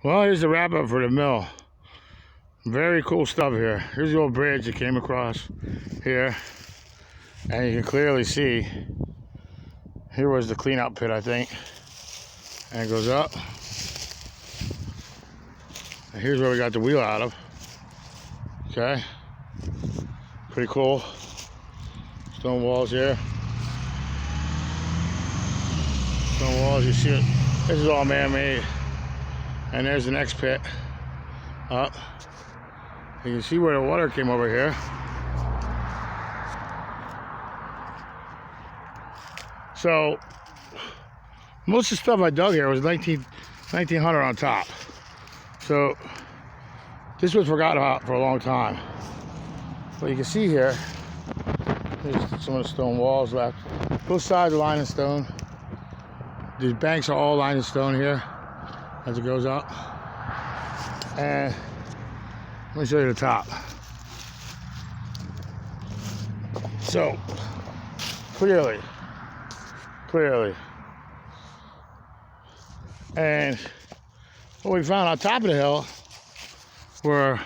Well, here's the wrap up for the mill. Very cool stuff here. Here's the old bridge that came across here. And you can clearly see, here was the cleanout pit, I think. And it goes up. And here's where we got the wheel out of. Okay. Pretty cool. Stone walls here. Stone walls, you see it. This is all man-made. And there's the next pit up. You can see where the water came over here. So, most of the stuff I dug here was 1900 on top. So, this was forgotten about for a long time. But you can see here, there's some of the stone walls left. Both sides are lined in stone. These banks are all lined in stone here as it goes up. And let me show you the top. So, clearly. And what we found on top of the hill were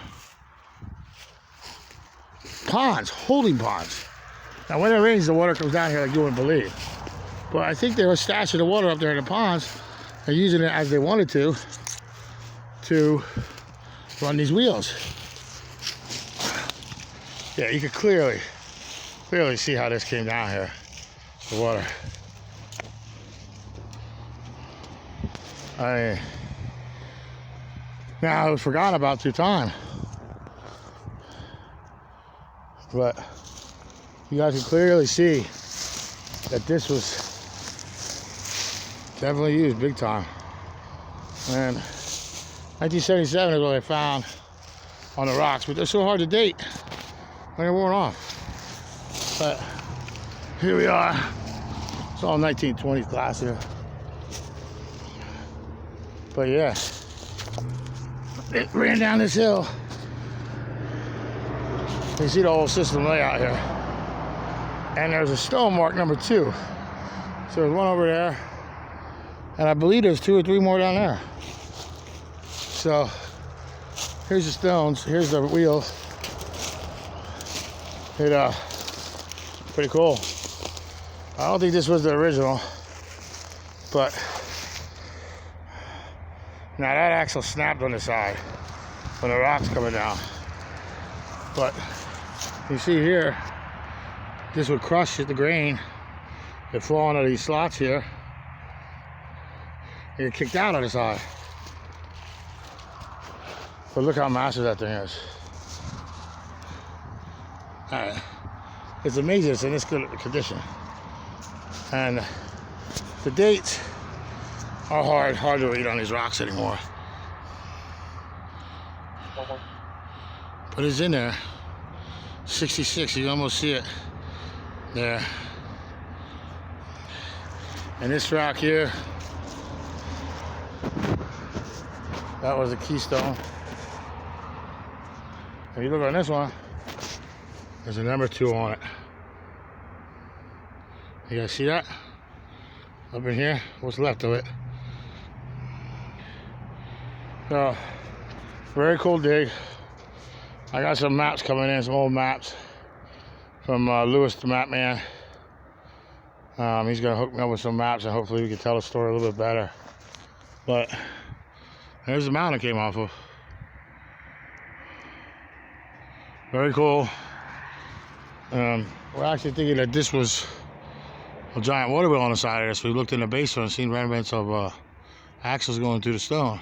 ponds, holding ponds. Now when it rains, the water comes down here like you wouldn't believe. But I think they were stashing the water up there in the ponds and using it as they wanted to run these wheels. Yeah, you could clearly see how this came down here, the water. Now it was forgotten about through time, but you guys can clearly see that this was definitely used big time. And 1977 is what they found on the rocks, but they're so hard to date. They're worn off. But here we are. It's all 1920s glass here. But yeah, it ran down this hill. You see the whole system layout here. And there's a stone mark number 2. So there's one over there. And I believe there's 2 or 3 more down there. So here's the stones, here's the wheel. Pretty cool. I don't think this was the original, but now that axle snapped on the side when the rock's coming down. But you see here, this would crush the grain. It'd fall into these slots here. It get kicked out on the side. But look how massive that thing is. It's amazing it's in this good condition. And the dates are hard to read on these rocks anymore. But it's in there. 66, you can almost see it there. And this rock here, that was the keystone. If you look on this one, there's a number 2 on it. You guys see that? Up in here, what's left of it. So, very cool dig. I got some maps coming in, some old maps from Lewis the Map Man. He's gonna hook me up with some maps and hopefully we can tell the story a little bit better. But there's the mountain it came off of. Very cool. We're actually thinking that this was a giant water wheel on the side of this. We looked in the basement and seen remnants of axles going through the stone.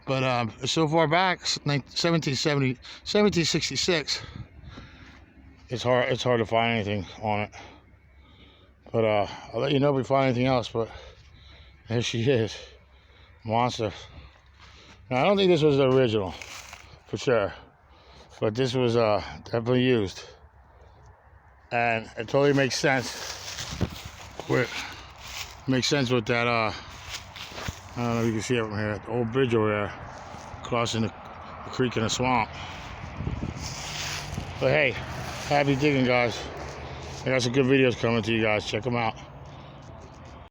But so far back, 1766, it's hard to find anything on it. But I'll let you know if we find anything else. But there she is, monster. Now I don't think this was the original, for sure. But this was definitely used. And it totally makes sense. Makes sense with that, I don't know if you can see it from here, the old bridge over there, crossing the creek in the swamp. But hey, happy digging, guys. I got some good videos coming to you guys. Check them out.